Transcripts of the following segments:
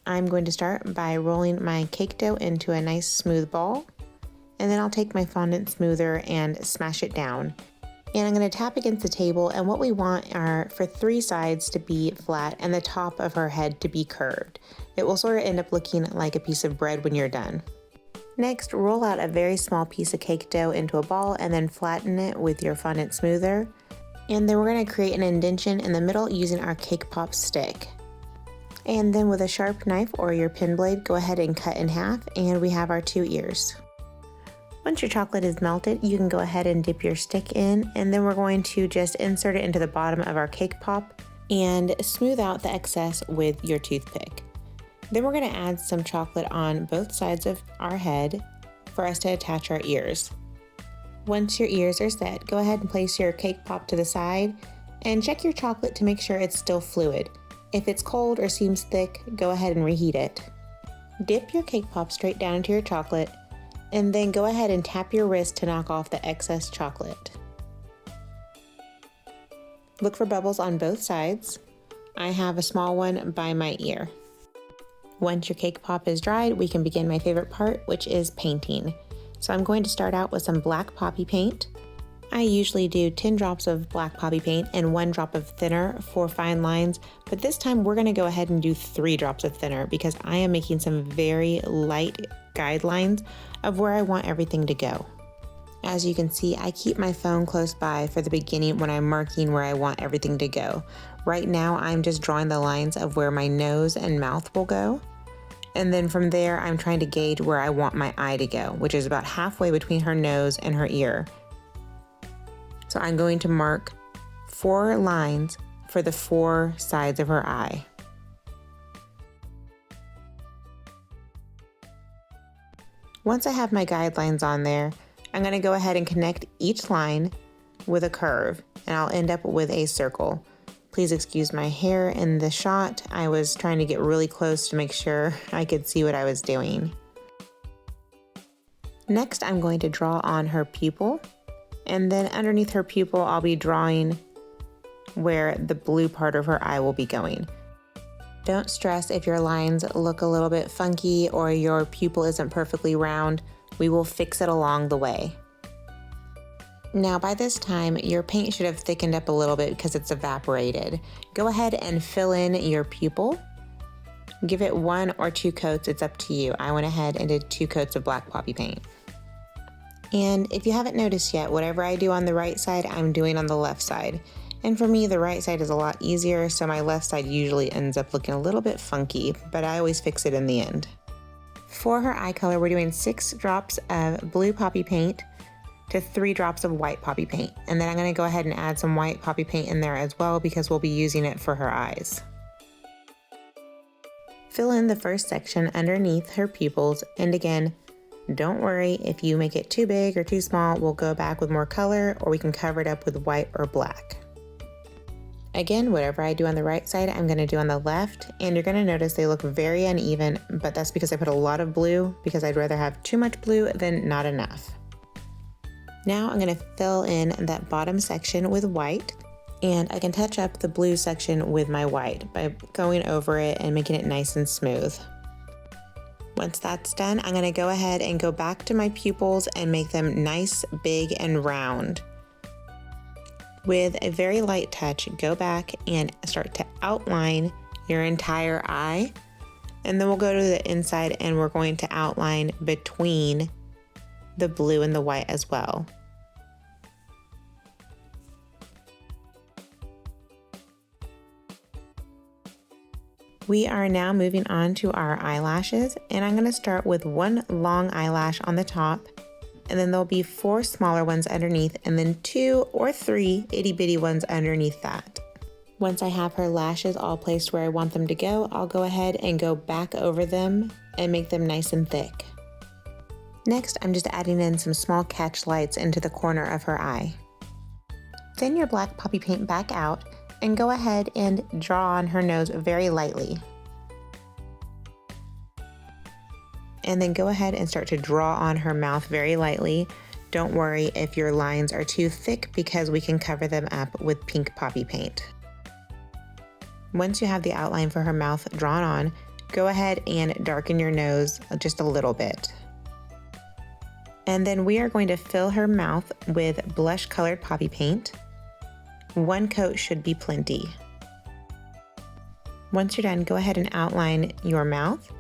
I'm going to start by rolling my cake dough into a nice smooth ball, and then I'll take my fondant smoother and smash it down. And I'm going to tap against the table, and what we want are for 3 sides to be flat and the top of her head to be curved. It will sort of end up looking like a piece of bread when you're done. Next, roll out a very small piece of cake dough into a ball and then flatten it with your fondant smoother. And then we're going to create an indentation in the middle using our cake pop stick. And then with a sharp knife or your pin blade, go ahead and cut in half, and we have our 2 ears. Once your chocolate is melted, you can go ahead and dip your stick in, and then we're going to just insert it into the bottom of our cake pop and smooth out the excess with your toothpick. Then we're going to add some chocolate on both sides of our head for us to attach our ears. Once your ears are set, go ahead and place your cake pop to the side and check your chocolate to make sure it's still fluid. If it's cold or seems thick, go ahead and reheat it. Dip your cake pop straight down into your chocolate, and then go ahead and tap your wrist to knock off the excess chocolate. Look for bubbles on both sides. I have a small one by my ear. Once your cake pop is dried, we can begin my favorite part, which is painting. So I'm going to start out with some black poppy paint. I usually do 10 drops of black poppy paint and 1 drop of thinner for fine lines, but this time we're going to go ahead and do 3 drops of thinner because I am making some very light guidelines of where I want everything to go. As you can see, I keep my phone close by for the beginning when I'm marking where I want everything to go. Right now, I'm just drawing the lines of where my nose and mouth will go. And then from there, I'm trying to gauge where I want my eye to go, which is about halfway between her nose and her ear. So I'm going to mark 4 lines for the 4 sides of her eye. Once I have my guidelines on there, I'm going to go ahead and connect each line with a curve, and I'll end up with a circle. Please excuse my hair in the shot. I was trying to get really close to make sure I could see what I was doing. Next, I'm going to draw on her pupil, and then underneath her pupil, I'll be drawing where the blue part of her eye will be going. Don't stress if your lines look a little bit funky or your pupil isn't perfectly round. We will fix it along the way. Now by this time, your paint should have thickened up a little bit because it's evaporated. Go ahead and fill in your pupil. Give it 1 or 2 coats, it's up to you. I went ahead and did 2 coats of black poppy paint. And if you haven't noticed yet, whatever I do on the right side, I'm doing on the left side. And for me, the right side is a lot easier, so my left side usually ends up looking a little bit funky, but I always fix it in the end. For her eye color, we're doing 6 drops of blue poppy paint to 3 drops of white poppy paint. And then I'm going to go ahead and add some white poppy paint in there as well because we'll be using it for her eyes. Fill in the first section underneath her pupils, and again, don't worry if you make it too big or too small, we'll go back with more color or we can cover it up with white or black. Again, whatever I do on the right side, I'm going to do on the left, and you're going to notice they look very uneven, but that's because I put a lot of blue because I'd rather have too much blue than not enough. Now I'm going to fill in that bottom section with white, and I can touch up the blue section with my white by going over it and making it nice and smooth. Once that's done, I'm going to go ahead and go back to my pupils and make them nice, big, and round. With a very light touch, go back and start to outline your entire eye. And then we'll go to the inside and we're going to outline between the blue and the white as well. We are now moving on to our eyelashes, and I'm going to start with 1 long eyelash on the top, and then there'll be 4 smaller ones underneath, and then 2 or 3 itty bitty ones underneath that. Once I have her lashes all placed where I want them to go, I'll go ahead and go back over them and make them nice and thick. Next, I'm just adding in some small catch lights into the corner of her eye. Thin your black poppy paint back out and go ahead and draw on her nose very lightly. And then go ahead and start to draw on her mouth very lightly. Don't worry if your lines are too thick because we can cover them up with pink poppy paint. Once you have the outline for her mouth drawn on, go ahead and darken your nose just a little bit. And then we are going to fill her mouth with blush colored poppy paint. 1 coat should be plenty. Once you're done, go ahead and outline your mouth.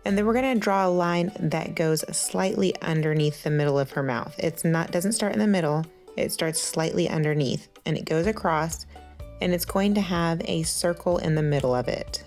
And then we're going to draw a line that goes slightly underneath the middle of her mouth. Doesn't start in the middle, it starts slightly underneath and it goes across, and it's going to have a circle in the middle of it.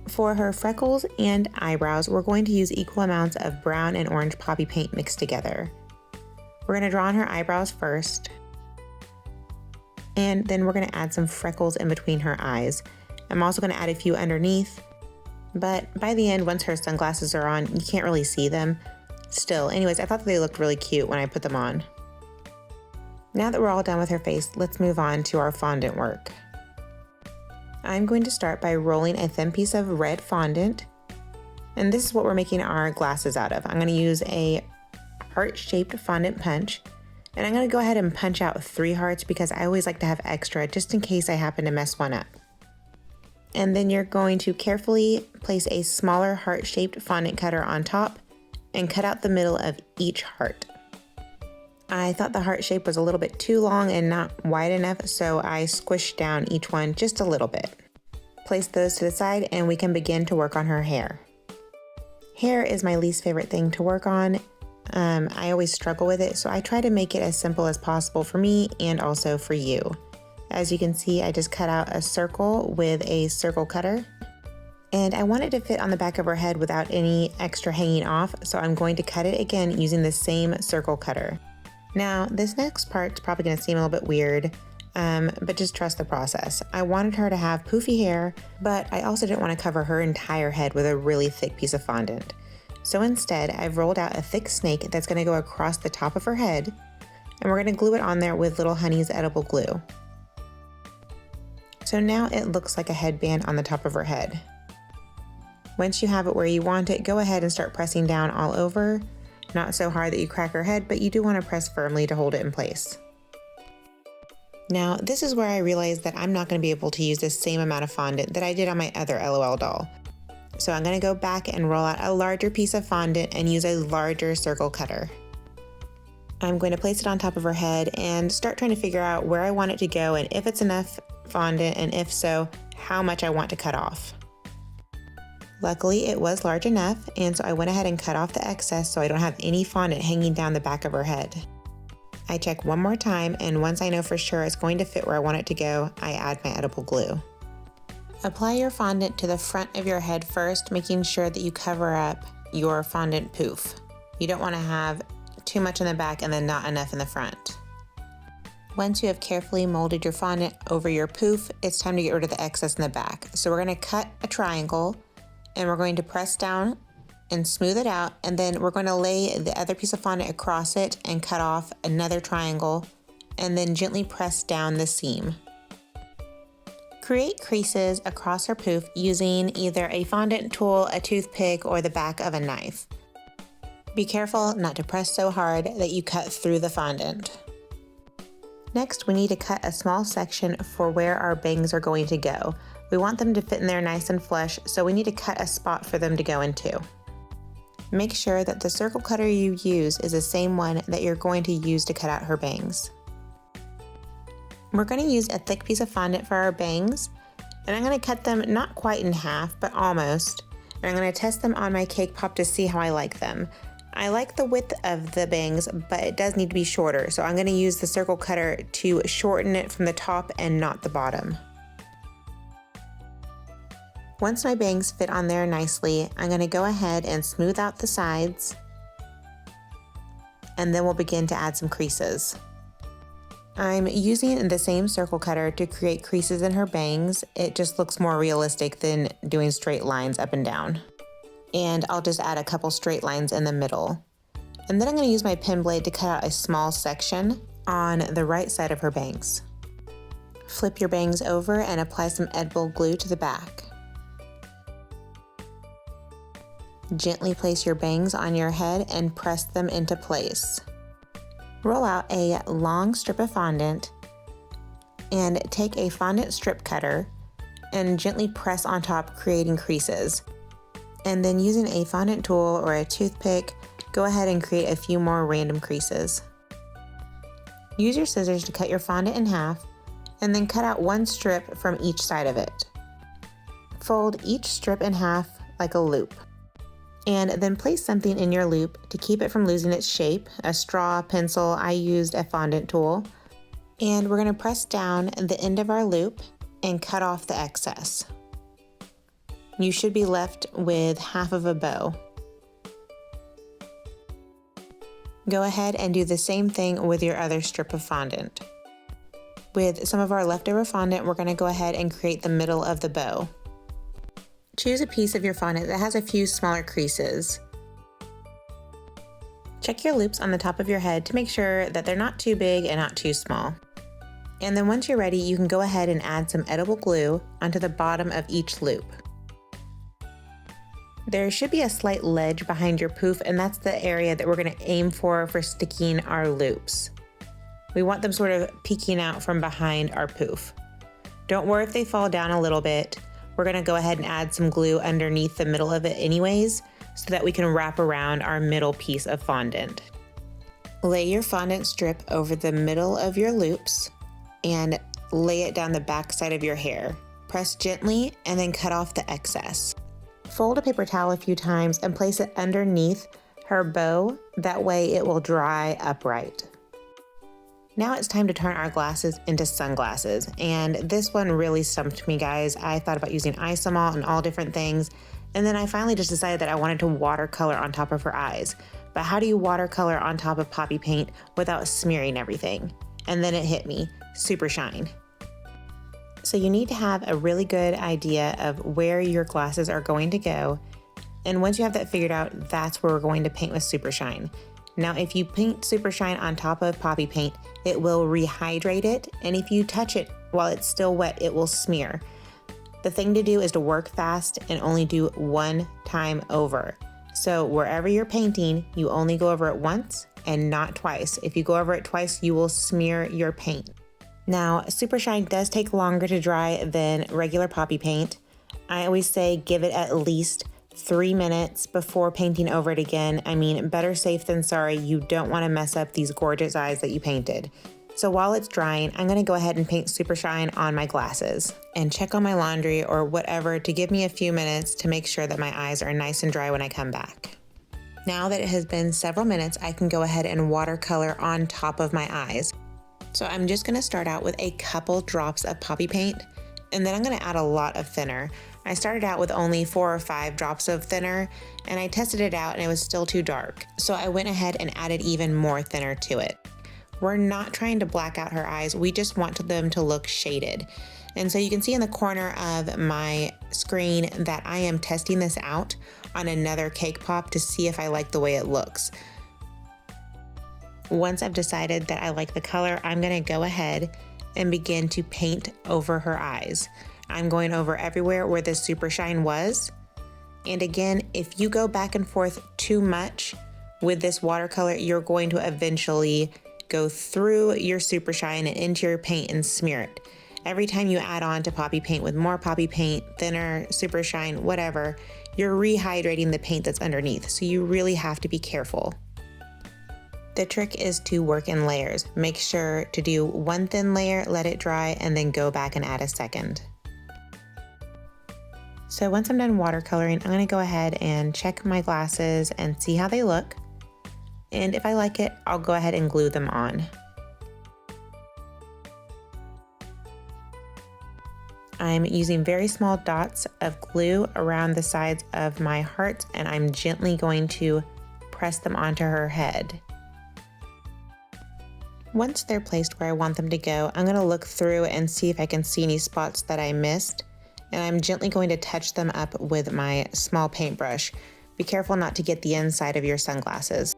For her freckles and eyebrows, we're going to use equal amounts of brown and orange poppy paint mixed together. We're going to draw on her eyebrows first, and then we're going to add some freckles in between her eyes. I'm also going to add a few underneath, but by the end, once her sunglasses are on, you can't really see them. Still, anyways, I thought that they looked really cute when I put them on. Now that we're all done with her face, let's move on to our fondant work. I'm going to start by rolling a thin piece of red fondant, and this is what we're making our glasses out of. I'm going to use a heart-shaped fondant punch, and I'm going to go ahead and punch out 3 hearts because I always like to have extra just in case I happen to mess one up. And then you're going to carefully place a smaller heart-shaped fondant cutter on top and cut out the middle of each heart. I thought the heart shape was a little bit too long and not wide enough, so I squished down each one just a little bit. Place those to the side and we can begin to work on her hair. Hair is my least favorite thing to work on. I always struggle with it, so I try to make it as simple as possible for me and also for you. As you can see, I just cut out a circle with a circle cutter. And I want it to fit on the back of her head without any extra hanging off, so I'm going to cut it again using the same circle cutter. Now, this next part's probably going to seem a little bit weird, but just trust the process. I wanted her to have poofy hair, but I also didn't want to cover her entire head with a really thick piece of fondant. So instead, I've rolled out a thick snake that's going to go across the top of her head, and we're going to glue it on there with Little Honey's edible glue. So now it looks like a headband on the top of her head. Once you have it where you want it, go ahead and start pressing down all over. Not so hard that you crack her head, but you do want to press firmly to hold it in place. Now, this is where I realized that I'm not going to be able to use the same amount of fondant that I did on my other LOL doll. So I'm going to go back and roll out a larger piece of fondant and use a larger circle cutter. I'm going to place it on top of her head and start trying to figure out where I want it to go and if it's enough fondant, and if so, how much I want to cut off. Luckily, it was large enough, and so I went ahead and cut off the excess so I don't have any fondant hanging down the back of her head. I check one more time, and once I know for sure it's going to fit where I want it to go, I add my edible glue. Apply your fondant to the front of your head first, making sure that you cover up your fondant poof. You don't want to have too much in the back and then not enough in the front. Once you have carefully molded your fondant over your poof, it's time to get rid of the excess in the back. So we're going to cut a triangle, and we're going to press down and smooth it out, and then we're going to lay the other piece of fondant across it and cut off another triangle, and then gently press down the seam. Create creases across her poof using either a fondant tool, a toothpick, or the back of a knife. Be careful not to press so hard that you cut through the fondant. Next, we need to cut a small section for where our bangs are going to go. We want them to fit in there nice and flush, so we need to cut a spot for them to go into. Make sure that the circle cutter you use is the same one that you're going to use to cut out her bangs. We're going to use a thick piece of fondant for our bangs, and I'm going to cut them not quite in half, but almost. And I'm going to test them on my cake pop to see how I like them. I like the width of the bangs, but it does need to be shorter, so I'm going to use the circle cutter to shorten it from the top and not the bottom. Once my bangs fit on there nicely, I'm going to go ahead and smooth out the sides, and then we'll begin to add some creases. I'm using the same circle cutter to create creases in her bangs. It just looks more realistic than doing straight lines up and down. And I'll just add a couple straight lines in the middle. And then I'm going to use my pen blade to cut out a small section on the right side of her bangs. Flip your bangs over and apply some edible glue to the back. Gently place your bangs on your head and press them into place. Roll out a long strip of fondant and take a fondant strip cutter and gently press on top, creating creases. And then using a fondant tool or a toothpick, go ahead and create a few more random creases. Use your scissors to cut your fondant in half, and then cut out one strip from each side of it. Fold each strip in half like a loop. And then place something in your loop to keep it from losing its shape, a straw, pencil. I used a fondant tool. And we're going to press down the end of our loop and cut off the excess. You should be left with half of a bow. Go ahead and do the same thing with your other strip of fondant. With some of our leftover fondant, we're going to go ahead and create the middle of the bow. Choose a piece of your fondant that has a few smaller creases. Check your loops on the top of your head to make sure that they're not too big and not too small. And then once you're ready, you can go ahead and add some edible glue onto the bottom of each loop. There should be a slight ledge behind your poof, and that's the area that we're going to aim for sticking our loops. We want them sort of peeking out from behind our poof. Don't worry if they fall down a little bit. We're going to go ahead and add some glue underneath the middle of it anyways, so that we can wrap around our middle piece of fondant. Lay your fondant strip over the middle of your loops and lay it down the back side of your hair. Press gently and then cut off the excess. Fold a paper towel a few times and place it underneath her bow. That way it will dry upright. Now it's time to turn our glasses into sunglasses, and this one really stumped me, guys. I thought about using Isomalt and all different things, and then I finally just decided that I wanted to watercolor on top of her eyes. But how do you watercolor on top of poppy paint without smearing everything? And then it hit me, super shine. So you need to have a really good idea of where your glasses are going to go, and once you have that figured out, that's where we're going to paint with Super Shine. Now, if you paint Super Shine on top of poppy paint, it will rehydrate it, and if you touch it while it's still wet, it will smear. The thing to do is to work fast and only do one time over. So wherever you're painting, you only go over it once and not twice. If you go over it twice, you will smear your paint. Now, Super Shine does take longer to dry than regular poppy paint. I always say give it at least 3 minutes before painting over it again. I mean, better safe than sorry. You don't want to mess up these gorgeous eyes that you painted. So while it's drying, I'm going to go ahead and paint Super Shine on my glasses and check on my laundry or whatever to give me a few minutes to make sure that my eyes are nice and dry when I come back. Now that it has been several minutes, I can go ahead and watercolor on top of my eyes. So I'm just going to start out with a couple drops of poppy paint, and then I'm going to add a lot of thinner. I started out with only 4 or 5 drops of thinner, and I tested it out and it was still too dark. So I went ahead and added even more thinner to it. We're not trying to black out her eyes, we just want them to look shaded. And so you can see in the corner of my screen that I am testing this out on another cake pop to see if I like the way it looks. Once I've decided that I like the color, I'm gonna go ahead and begin to paint over her eyes. I'm going over everywhere where this Super Shine was. And again, if you go back and forth too much with this watercolor, you're going to eventually go through your Super Shine and into your paint and smear it. Every time you add on to poppy paint with more poppy paint, thinner, Super Shine, whatever, you're rehydrating the paint that's underneath. So you really have to be careful. The trick is to work in layers. Make sure to do one thin layer, let it dry, and then go back and add a second. So once I'm done watercoloring, I'm gonna go ahead and check my glasses and see how they look. And if I like it, I'll go ahead and glue them on. I'm using very small dots of glue around the sides of my hearts, and I'm gently going to press them onto her head. Once they're placed where I want them to go, I'm gonna look through and see if I can see any spots that I missed. And I'm gently going to touch them up with my small paintbrush. Be careful not to get the inside of your sunglasses.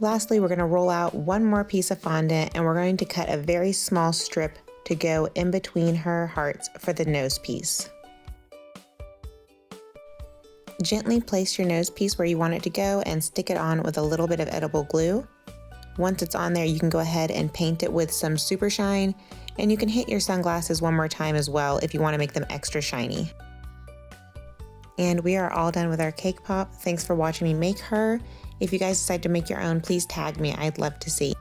Lastly, we're going to roll out one more piece of fondant and we're going to cut a very small strip to go in between her hearts for the nose piece. Gently place your nose piece where you want it to go and stick it on with a little bit of edible glue. Once it's on there, you can go ahead and paint it with some Super Shine, and you can hit your sunglasses one more time as well if you want to make them extra shiny. And we are all done with our cake pop. Thanks for watching me make her. If you guys decide to make your own, please tag me. I'd love to see.